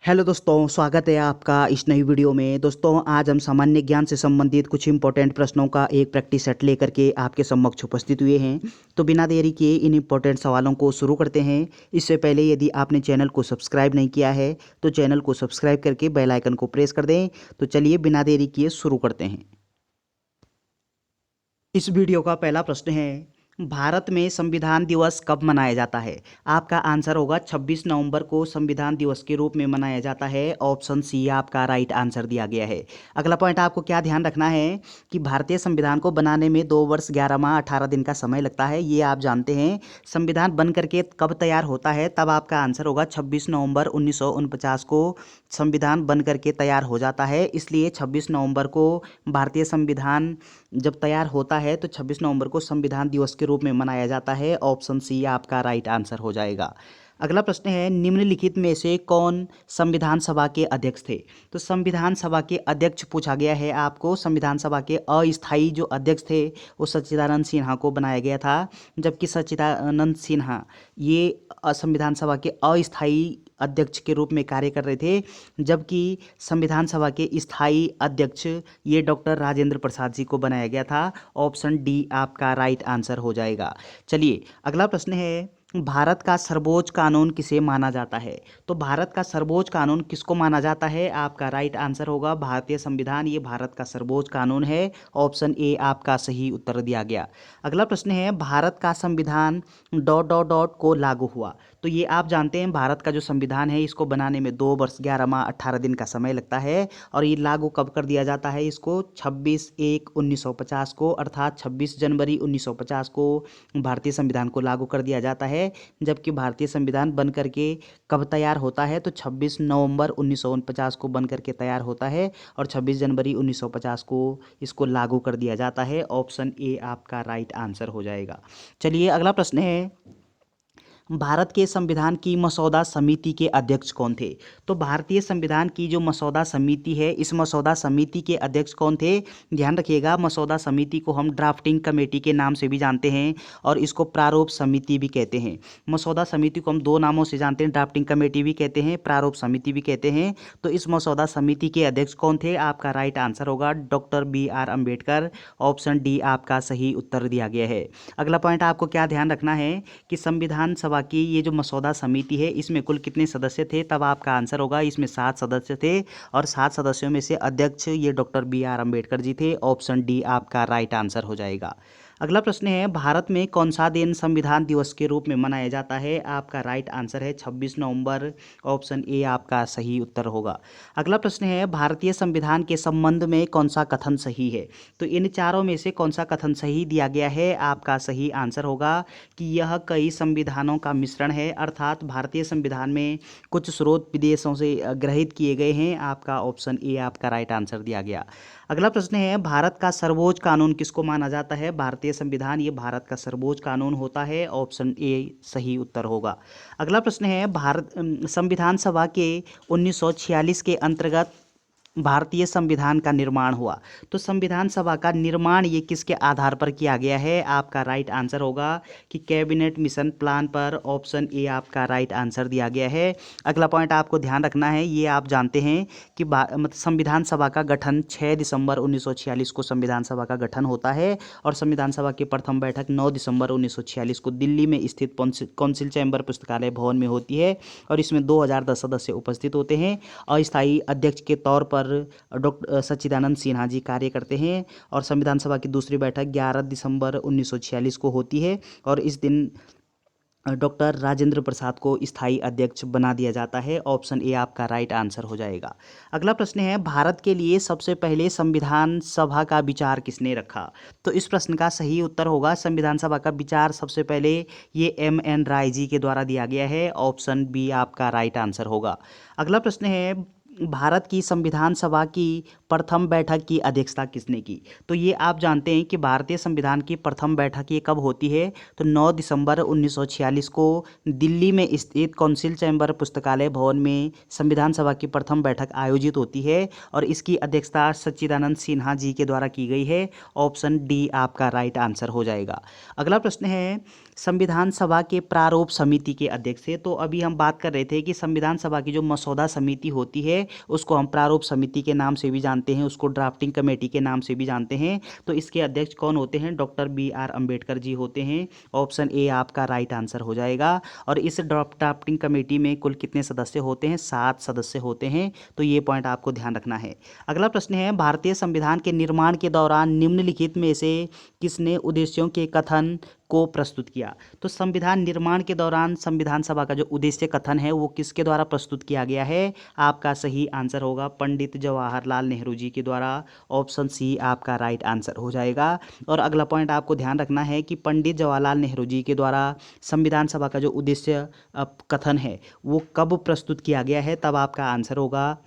Hello दोस्तों, स्वागत है आपका इस नई वीडियो में। दोस्तों, आज हम सामान्य ज्ञान से संबंधित कुछ इंपॉर्टेंट प्रश्नों का एक प्रैक्टिस सेट लेकर के आपके समक्ष उपस्थित हुए हैं। तो बिना देरी किए इन इंपॉर्टेंट सवालों को शुरू करते हैं। इससे पहले यदि आपने चैनल को सब्सक्राइब नहीं किया है तो चैनल को सब्सक्राइब करके बेल आइकन को प्रेस कर दें। तो चलिए बिना देरी किए शुरू करते हैं। इस वीडियो का पहला प्रश्न है, भारत में संविधान दिवस कब मनाया जाता है? आपका आंसर होगा 26 नवंबर को संविधान दिवस के रूप में मनाया जाता है। ऑप्शन सी आपका राइट आंसर दिया गया है। अगला पॉइंट आपको क्या ध्यान रखना है कि भारतीय संविधान को बनाने में 2 वर्ष 11 माह 18 दिन का समय लगता है, ये आप जानते हैं। संविधान बन करके कब तैयार होता है, तब आपका आंसर होगा 26 नवंबर 1949 को संविधान बन करके तैयार हो जाता है। इसलिए 26 नवंबर को भारतीय संविधान जब तैयार होता है तो 26 नवंबर को संविधान दिवस के रूप में मनाया जाता है। ऑप्शन सी आपका राइट आंसर हो जाएगा। अगला प्रश्न है, निम्नलिखित में से कौन संविधान सभा के अध्यक्ष थे? तो संविधान सभा के अध्यक्ष पूछा गया है आपको। संविधान सभा के अस्थायी जो अध्यक्ष थे वो सच्चिदानंद सिन्हा को बनाया गया था, जबकि सच्चिदानंद सिन्हा ये संविधान सभा के अस्थायी अध्यक्ष के रूप में कार्य कर रहे थे, जबकि संविधान सभा के स्थायी अध्यक्ष ये डॉक्टर राजेंद्र प्रसाद जी को बनाया गया था। ऑप्शन डी आपका राइट आंसर हो जाएगा। चलिए अगला प्रश्न है, भारत का सर्वोच्च कानून किसे माना जाता है? तो भारत का सर्वोच्च कानून किसको माना जाता है? आपका राइट आंसर होगा भारतीय संविधान, ये भारत का सर्वोच्च कानून है। ऑप्शन ए आपका सही उत्तर दिया गया। अगला प्रश्न है, भारत का संविधान ... को लागू हुआ। तो ये आप जानते हैं, भारत का जो संविधान है इसको बनाने में 2 वर्ष 11 माह 18 दिन का समय लगता है। और ये लागू कब कर दिया जाता है? इसको 26/1/1950 को, अर्थात 26 जनवरी 1950 को भारतीय संविधान को लागू कर दिया जाता है। जबकि भारतीय संविधान बन करके कब तैयार होता है? तो 26 नवंबर 1949 को बन करके तैयार होता है और 26 जनवरी 1950 को इसको लागू कर दिया जाता है। ऑप्शन ए आपका राइट आंसर हो जाएगा। चलिए अगला प्रश्न है, भारत के संविधान की मसौदा समिति के अध्यक्ष कौन थे? तो भारतीय संविधान की जो मसौदा समिति है, इस मसौदा समिति के अध्यक्ष कौन थे? ध्यान रखिएगा, मसौदा समिति को हम ड्राफ्टिंग कमेटी के नाम से भी जानते हैं और इसको प्रारूप समिति भी कहते हैं। मसौदा समिति को हम 2 नामों से जानते हैं, ड्राफ्टिंग कमेटी भी कहते हैं, प्रारूप समिति भी कहते हैं। तो इस मसौदा समिति के अध्यक्ष कौन थे? आपका राइट आंसर होगा doctor BR Ambedkar. Option D आपका सही उत्तर दिया गया है। अगला पॉइंट आपको क्या ध्यान रखना है कि संविधान सभा की ये जो मसौदा समिति है इसमें कुल कितने सदस्य थे? तब आपका आंसर होगा इसमें 7 सदस्य थे और 7 सदस्यों में से अध्यक्ष ये डॉक्टर BR अम्बेडकर जी थे। ऑप्शन डी आपका राइट आंसर हो जाएगा। अगला प्रश्न है, भारत में कौन सा दिन संविधान दिवस के रूप में मनाया जाता है? आपका राइट आंसर है 26 नवंबर। ऑप्शन ए आपका सही उत्तर होगा। अगला प्रश्न है, भारतीय संविधान के संबंध में कौन सा कथन सही है? तो इन चारों में से कौन सा कथन सही दिया गया है? आपका सही आंसर होगा कि यह कई संविधानों का मिश्रण है, अर्थात भारतीय संविधान में कुछ स्रोत विदेशों से ग्रहित किए गए हैं। आपका ऑप्शन ए आपका राइट आंसर दिया गया। अगला प्रश्न है, भारत का सर्वोच्च कानून किसको माना जाता है? भारतीय संविधान ये भारत का सर्वोच्च कानून होता है। ऑप्शन ए सही उत्तर होगा। अगला प्रश्न है, संविधान सभा के 1946 के अंतर्गत भारतीय संविधान का निर्माण हुआ। तो संविधान सभा का निर्माण ये किसके आधार पर किया गया है? आपका राइट आंसर होगा कि कैबिनेट मिशन प्लान पर। ऑप्शन ए आपका राइट आंसर दिया गया है। अगला पॉइंट आपको ध्यान रखना है, ये आप जानते हैं कि मतलब संविधान सभा का गठन 6 दिसंबर 1946 को संविधान सभा का गठन होता है और संविधान सभा की प्रथम बैठक 9 दिसंबर 1946 को दिल्ली में स्थित कौंसिल चैम्बर पुस्तकालय भवन में होती है और इसमें 2010 सदस्य उपस्थित होते हैं। अस्थायी अध्यक्ष के तौर पर डॉक्टर सच्चिदानंद सिन्हा जी कार्य करते हैं और संविधान सभा की दूसरी बैठक 11 दिसंबर 1946 को होती है और इस दिन डॉक्टर राजेंद्र प्रसाद को स्थायी अध्यक्ष बना दिया जाता है। ऑप्शन ए आपका राइट आंसर हो जाएगा। अगला प्रश्न है, भारत के लिए सबसे पहले संविधान सभा का विचार किसने रखा? तो इस प्रश्न का सही उत्तर होगा संविधान सभा का विचार सबसे पहले ये MN राय जी के द्वारा दिया गया है। ऑप्शन बी आपका राइट आंसर होगा। अगला प्रश्न है, भारत की संविधान सभा की प्रथम बैठक की अध्यक्षता किसने की? तो ये आप जानते हैं कि भारतीय संविधान की प्रथम बैठक ये कब होती है? तो 9 दिसंबर 1946 को दिल्ली में स्थित कौंसिल चैम्बर पुस्तकालय भवन में संविधान सभा की प्रथम बैठक आयोजित होती है और इसकी अध्यक्षता सच्चिदानंद सिन्हा जी के द्वारा की गई है। ऑप्शन डी आपका राइट आंसर हो जाएगा। अगला प्रश्न है, संविधान सभा के प्रारूप समिति के अध्यक्ष थे। तो अभी हम बात कर रहे थे कि संविधान सभा की जो मसौदा समिति होती है उसको हम प्रारूप समिति के नाम से भी जानते हैं, उसको ड्राफ्टिंग कमेटी के नाम से भी जानते हैं। तो इसके अध्यक्ष कौन होते हैं? Doctor B.R. अम्बेडकर जी होते हैं। ऑप्शन ए आपका राइट आंसर हो जाएगा। और इस ड्राफ्टिंग कमेटी में कुल कितने सदस्य होते हैं? 7 सदस्य होते हैं। तो ये पॉइंट आपको ध्यान रखना है। अगला प्रश्न है, भारतीय संविधान के निर्माण के दौरान निम्नलिखित में से किसने उद्देश्यों के कथन को प्रस्तुत किया? तो संविधान निर्माण के दौरान संविधान सभा का जो उद्देश्य कथन है वो किसके द्वारा प्रस्तुत किया गया है? आपका सही आंसर होगा पंडित जवाहरलाल नेहरू जी के द्वारा। ऑप्शन सी आपका राइट आंसर हो जाएगा। और अगला पॉइंट आपको ध्यान रखना है कि पंडित जवाहरलाल नेहरू जी के द्वारा संविधान सभा का जो उद्देश्य कथन है वो कब प्रस्तुत किया गया है? तब आपका आंसर होगा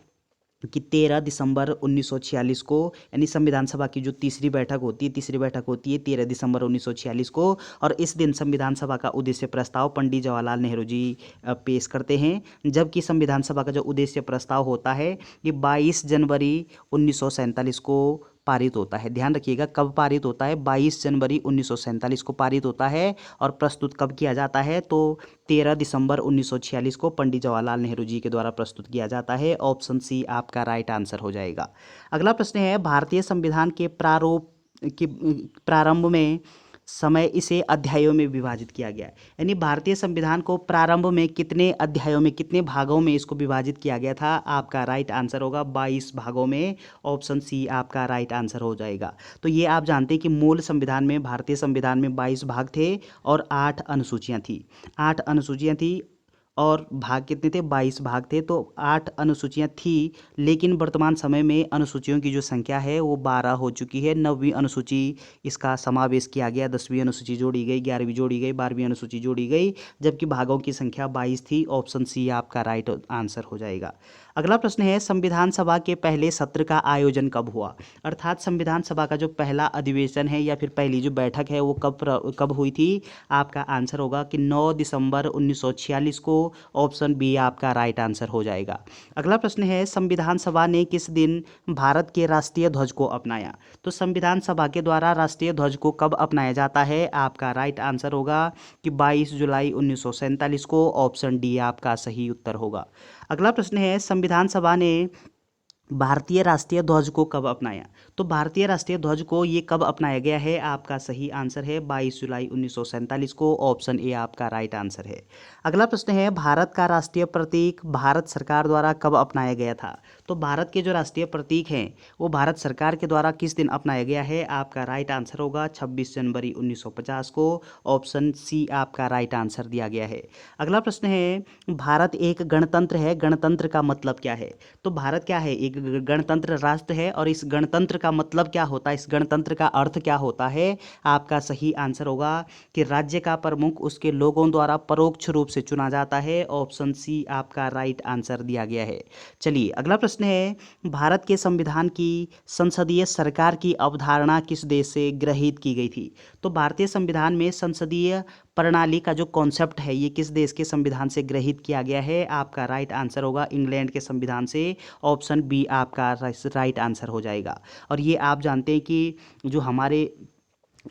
कि 13 दिसंबर 1946 को, यानी संविधान सभा की जो तीसरी बैठक होती है 13 दिसंबर 1946 को। और इस दिन संविधान सभा का उद्देश्य प्रस्ताव पंडित जवाहरलाल नेहरू जी पेश करते हैं। जबकि संविधान सभा का जो उद्देश्य प्रस्ताव होता है ये 22 जनवरी 1947 को पारित होता है। ध्यान रखिएगा कब पारित होता है? 22 जनवरी 1947 को पारित होता है। और प्रस्तुत कब किया जाता है? तो 13 दिसंबर 1946 को पंडित जवाहरलाल नेहरू जी के द्वारा प्रस्तुत किया जाता है। ऑप्शन सी आपका राइट आंसर हो जाएगा। अगला प्रश्न है, भारतीय संविधान के प्रारंभ में समय इसे अध्यायों में विभाजित किया गया है। यानी भारतीय संविधान को प्रारंभ में कितने अध्यायों में, कितने भागों में इसको विभाजित किया गया था? आपका राइट आंसर होगा 22 भागों में। ऑप्शन सी आपका राइट आंसर हो जाएगा। तो ये आप जानते हैं कि मूल संविधान में, भारतीय संविधान में 22 भाग थे और 8 अनुसूचियाँ थी। 8 अनुसूचियाँ थी और भाग कितने थे? 22 भाग थे। तो 8 अनुसूचियाँ थी, लेकिन वर्तमान समय में अनुसूचियों की जो संख्या है वो 12 हो चुकी है। 9वीं अनुसूची इसका समावेश किया गया, 10वीं अनुसूची जोड़ी गई, 11वीं जोड़ी गई, 12वीं अनुसूची जोड़ी गई, जबकि भागों की संख्या 22 थी। ऑप्शन सी आपका राइट आंसर हो जाएगा। अगला प्रश्न है, संविधान सभा के पहले सत्र का आयोजन कब हुआ? अर्थात संविधान सभा का जो पहला अधिवेशन है या फिर पहली जो बैठक है वो कब हुई थी? आपका आंसर होगा कि 9 दिसंबर 1946 को। ऑप्शन बी आपका राइट आंसर हो जाएगा। अगला प्रश्न है, संविधान सभा ने किस दिन भारत के राष्ट्रीय ध्वज को अपनाया? तो संविधान सभा के द्वारा राष्ट्रीय ध्वज को कब अपनाया जाता है? आपका राइट आंसर होगा कि 22 जुलाई 1947 को। ऑप्शन डी आपका सही उत्तर होगा। अगला प्रश्न है, संविधान सभा ने भारतीय राष्ट्रीय ध्वज को कब अपनाया? तो भारतीय राष्ट्रीय ध्वज को ये कब अपनाया गया है? आपका सही आंसर है 22 जुलाई 1947 को। ऑप्शन ए आपका राइट आंसर है। अगला प्रश्न है, भारत का राष्ट्रीय प्रतीक भारत सरकार द्वारा कब अपनाया गया था? तो भारत के जो राष्ट्रीय प्रतीक हैं वो भारत सरकार के द्वारा किस दिन अपनाया गया है? आपका राइट आंसर होगा 26 जनवरी 1950 को। ऑप्शन सी आपका राइट आंसर दिया गया है। अगला प्रश्न है, भारत एक गणतंत्र है, गणतंत्र का मतलब क्या है? तो भारत क्या है? एक गणतंत्र राष्ट्र है। और इस गणतंत्र का मतलब क्या होता है, इस गणतंत्र का अर्थ क्या होता है? आपका सही आंसर होगा कि राज्य का प्रमुख उसके लोगों द्वारा परोक्ष रूप से चुना जाता है। ऑप्शन सी आपका राइट आंसर दिया गया है। चलिए अगला प्रश्न है, भारत के संविधान की संसदीय सरकार की अवधारणा किस देश से ग्रहित की गई थी? तो भारतीय संविधान में संसदीय प्रणाली का जो कॉन्सेप्ट है ये किस देश के संविधान से ग्रहित किया गया है? आपका राइट आंसर होगा इंग्लैंड के संविधान से। ऑप्शन बी आपका राइट आंसर हो जाएगा। और ये आप जानते हैं कि जो हमारे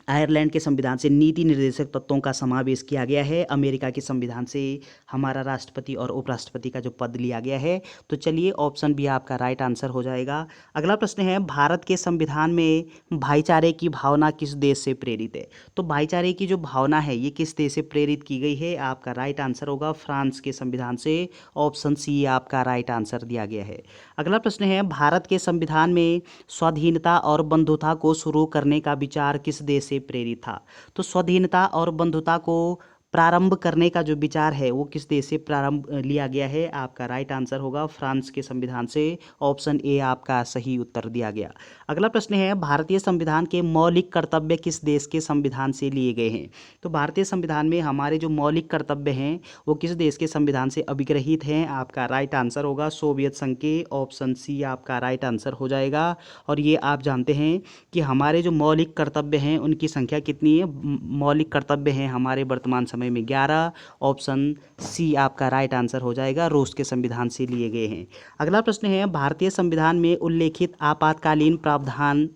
आयरलैंड के संविधान से नीति निर्देशक तत्वों का समावेश किया गया है। अमेरिका के संविधान से हमारा राष्ट्रपति और उपराष्ट्रपति का जो पद लिया गया है। तो चलिए ऑप्शन बी आपका राइट आंसर हो जाएगा। अगला प्रश्न है, भारत के संविधान में भाईचारे की भावना किस देश से प्रेरित है? तो भाईचारे की जो भावना है ये किस देश से प्रेरित की गई है? आपका राइट आंसर होगा फ्रांस के संविधान से। ऑप्शन सी आपका राइट आंसर दिया गया है। अगला प्रश्न है, भारत के संविधान में स्वाधीनता और बंधुता को शुरू करने का विचार किस देश से प्रेरित था? तो स्वाधीनता और बंधुता को प्रारंभ करने का जो विचार है वो किस देश से प्रारंभ लिया गया है? आपका राइट आंसर होगा फ्रांस के संविधान से। ऑप्शन ए आपका सही उत्तर दिया गया। अगला प्रश्न है, भारतीय संविधान के मौलिक कर्तव्य किस देश के संविधान से लिए गए हैं? तो भारतीय संविधान में हमारे जो मौलिक कर्तव्य हैं वो किस देश के संविधान से अभिग्रहित हैं? आपका राइट आंसर होगा सोवियत संघ के। ऑप्शन सी आपका राइट आंसर हो जाएगा। और ये आप जानते हैं कि हमारे जो मौलिक कर्तव्य हैं उनकी संख्या कितनी है? मौलिक कर्तव्य हैं हमारे वर्तमान समय में 11। ऑप्शन सी आपका राइट आंसर हो जाएगा, रूस के संविधान से लिए गए हैं। अगला प्रश्न है, भारतीय संविधान में उल्लेखित आपातकालीन प्रावधान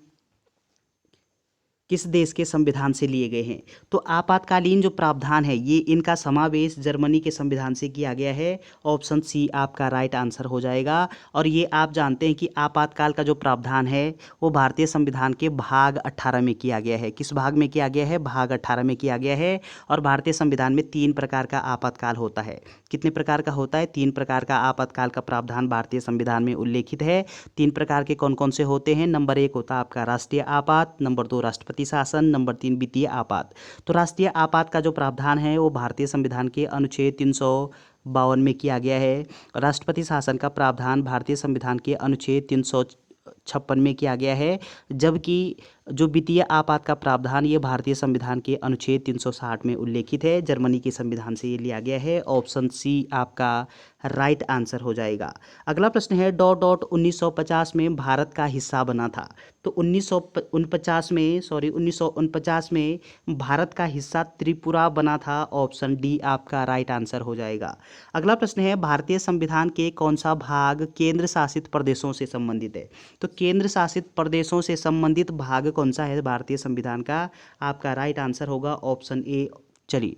किस देश के संविधान से लिए गए हैं? तो आपातकालीन जो प्रावधान है ये इनका समावेश जर्मनी के संविधान से किया गया है। ऑप्शन सी आपका राइट आंसर हो जाएगा। और ये आप जानते हैं कि आपातकाल का जो प्रावधान है वो भारतीय संविधान के भाग 18 में किया गया है। किस भाग में किया गया है? भाग 18 में किया गया है। और भारतीय संविधान में 3 प्रकार का आपातकाल होता है। कितने प्रकार का होता है? 3 प्रकार का आपातकाल का प्रावधान भारतीय संविधान में उल्लेखित है। 3 प्रकार के कौन कौन से होते हैं? नंबर 1 होता है आपका राष्ट्रीय आपात, नंबर 2 राष्ट्रपति शासन, नंबर 3 वित्तीय आपात। तो राष्ट्रीय आपात का जो प्रावधान है वो भारतीय संविधान के अनुच्छेद 352 में किया गया है। राष्ट्रपति शासन का प्रावधान भारतीय संविधान के अनुच्छेद 356 में किया गया है। जबकि जो वित्तीय आपात का प्रावधान ये भारतीय संविधान के अनुच्छेद 360 में उल्लेखित है। जर्मनी के संविधान से ये लिया गया है। ऑप्शन सी आपका राइट आंसर हो जाएगा। अगला प्रश्न है डॉट डॉट 1950 में भारत का हिस्सा बना था। तो 1949 में भारत का हिस्सा त्रिपुरा बना था। ऑप्शन डी आपका राइट आंसर हो जाएगा। अगला प्रश्न है भारतीय संविधान के कौन सा भाग केंद्र शासित प्रदेशों से संबंधित है? तो केंद्र शासित प्रदेशों से संबंधित भाग कौन सा है भारतीय संविधान का? आपका राइट आंसर होगा ऑप्शन ए। चलिए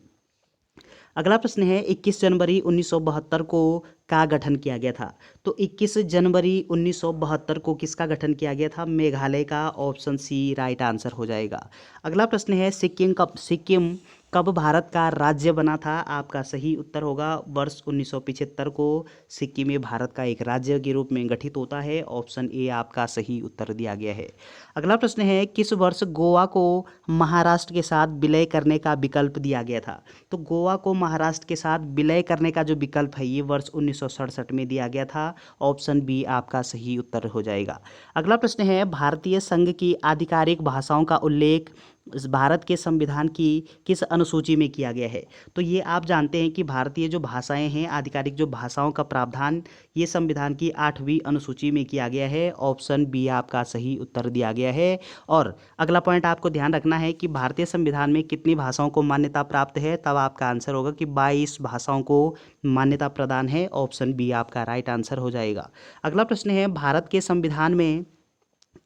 अगला प्रश्न है 21 जनवरी 1972 को का गठन किया गया था। तो 21 जनवरी 1972 को किसका गठन किया गया था? मेघालय का। ऑप्शन सी राइट आंसर हो जाएगा। अगला प्रश्न है सिक्किम कब भारत का राज्य बना था? आपका सही उत्तर होगा वर्ष 1975 को सिक्किम में भारत का एक राज्य के रूप में गठित होता है। ऑप्शन ए आपका सही उत्तर दिया गया है। अगला प्रश्न है किस वर्ष गोवा को महाराष्ट्र के साथ विलय करने का विकल्प दिया गया था? तो गोवा को महाराष्ट्र के साथ विलय करने का जो विकल्प है ये वर्ष 1967 में दिया गया था। ऑप्शन बी आपका सही उत्तर हो जाएगा। अगला प्रश्न है भारतीय संघ की आधिकारिक भाषाओं का उल्लेख इस भारत के संविधान की किस अनुसूची में किया गया है? तो ये आप जानते हैं कि भारतीय जो भाषाएं हैं आधिकारिक जो भाषाओं का प्रावधान ये संविधान की 8वीं अनुसूची में किया गया है। ऑप्शन बी आपका सही उत्तर दिया गया है। और अगला पॉइंट आपको ध्यान रखना है कि भारतीय संविधान में कितनी भाषाओं को मान्यता प्राप्त है, तब आपका आंसर होगा कि 22 भाषाओं को मान्यता प्रदान है। ऑप्शन बी आपका राइट आंसर हो जाएगा। अगला प्रश्न है भारत के संविधान में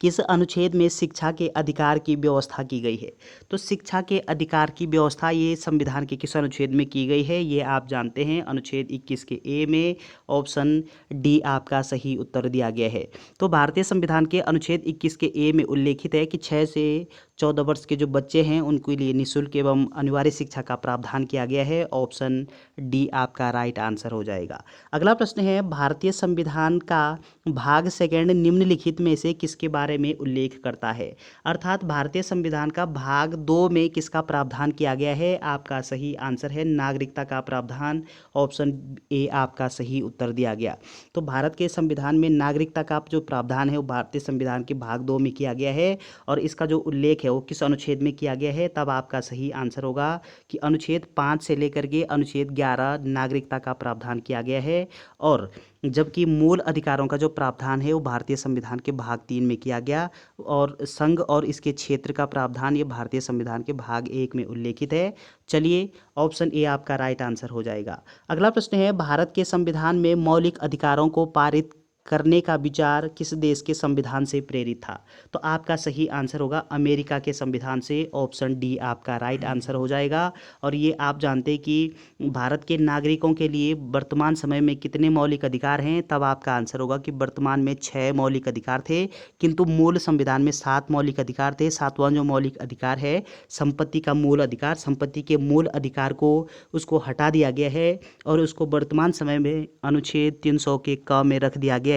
किस अनुच्छेद में शिक्षा के अधिकार की व्यवस्था की गई है? तो शिक्षा के अधिकार की व्यवस्था ये संविधान के किस अनुच्छेद में की गई है? ये आप जानते हैं अनुच्छेद 21 के ए में। ऑप्शन डी आपका सही उत्तर दिया गया है। तो भारतीय संविधान के अनुच्छेद 21 के ए में उल्लेखित है कि 6 से 14 वर्ष के जो बच्चे हैं उनके लिए निःशुल्क एवं अनिवार्य शिक्षा का प्रावधान किया गया है। ऑप्शन डी आपका राइट आंसर हो जाएगा। अगला प्रश्न है भारतीय संविधान का भाग सेकंड निम्नलिखित में से किसके बारे में उल्लेख करता है? अर्थात भारतीय संविधान का भाग 2 में किसका प्रावधान किया गया है? आपका सही आंसर है नागरिकता का प्रावधान। ऑप्शन ए आपका सही उत्तर दिया गया। तो भारत के संविधान में नागरिकता का जो प्रावधान है वो भारतीय संविधान के भाग 2 में किया गया है। और इसका जो उल्लेख है वो किस अनुच्छेद में किया गया है? तब आपका सही आंसर होगा कि अनुच्छेद 5 से लेकर के अनुच्छेद 11 नागरिकता का प्रावधान किया गया है। और जबकि मूल अधिकारों का जो प्रावधान है वो भारतीय संविधान के भाग 3 में किया गया। और संघ और इसके क्षेत्र का प्रावधान ये भारतीय संविधान के भाग 1 में उल्लेखित है। चलिए ऑप्शन ए आपका राइट आंसर हो जाएगा। अगला प्रश्न है भारत के संविधान में मौलिक अधिकारों को पारित करने का विचार किस देश के संविधान से प्रेरित था? तो आपका सही आंसर होगा अमेरिका के संविधान से। ऑप्शन डी आपका राइट आंसर हो जाएगा। और ये आप जानते हैं कि भारत के नागरिकों के लिए वर्तमान समय में कितने मौलिक अधिकार हैं? तब आपका आंसर होगा कि वर्तमान में 6 मौलिक अधिकार थे, किंतु मूल संविधान में 7 मौलिक अधिकार थे। 7वां जो मौलिक अधिकार है संपत्ति का मूल अधिकार, संपत्ति के मूल अधिकार को उसको हटा दिया गया है और उसको वर्तमान समय में अनुच्छेद 300 के क में रख दिया गया है।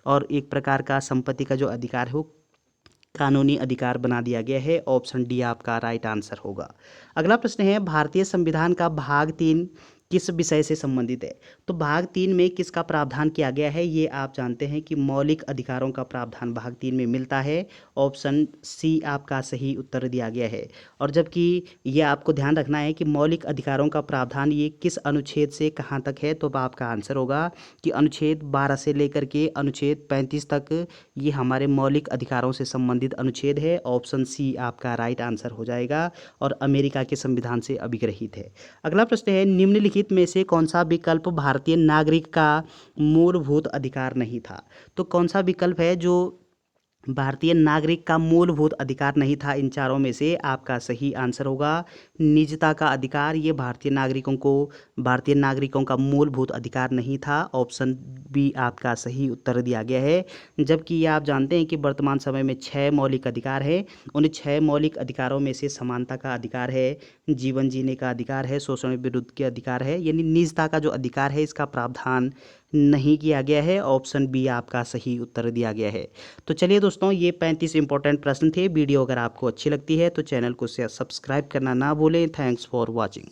और एक प्रकार का संपत्ति का जो अधिकार है वो कानूनी अधिकार बना दिया गया है। ऑप्शन डी आपका राइट आंसर होगा। अगला प्रश्न है भारतीय संविधान का भाग 3 किस विषय से संबंधित है? तो भाग 3 में किसका प्रावधान किया गया है? ये आप जानते हैं कि मौलिक अधिकारों का प्रावधान भाग 3 में मिलता है। ऑप्शन सी आपका सही उत्तर दिया गया है। और जबकि ये आपको ध्यान रखना है कि मौलिक अधिकारों का प्रावधान ये किस अनुच्छेद से कहाँ तक है, तो आपका आंसर होगा कि अनुच्छेद 12 से लेकर के अनुच्छेद 35 तक ये हमारे मौलिक अधिकारों से संबंधित अनुच्छेद है। ऑप्शन सी आपका राइट आंसर हो जाएगा और अमेरिका के संविधान से अभिग्रहित है। अगला प्रश्न है निम्नलिखित में से कौन सा विकल्प भारतीय नागरिक का मूलभूत अधिकार नहीं था? तो कौन सा विकल्प है जो भारतीय नागरिक का मूलभूत अधिकार नहीं था। इन चारों में से आपका सही आंसर होगा निजता का अधिकार। ये भारतीय नागरिकों का मूलभूत अधिकार नहीं था। ऑप्शन बी आपका सही उत्तर दिया गया है। जबकि ये आप जानते हैं कि वर्तमान समय में 6 मौलिक अधिकार हैं। उन 6 मौलिक अधिकारों में से समानता का अधिकार है, जीवन जीने का अधिकार है, शोषण विरुद्ध के अधिकार है, यानी निजता का जो अधिकार है इसका प्रावधान नहीं किया गया है। ऑप्शन बी आपका सही उत्तर दिया गया है। तो चलिए दोस्तों, ये 35 इंपॉर्टेंट प्रश्न थे। वीडियो अगर आपको अच्छी लगती है तो चैनल को सब्सक्राइब करना ना भूलें। Thanks for watching.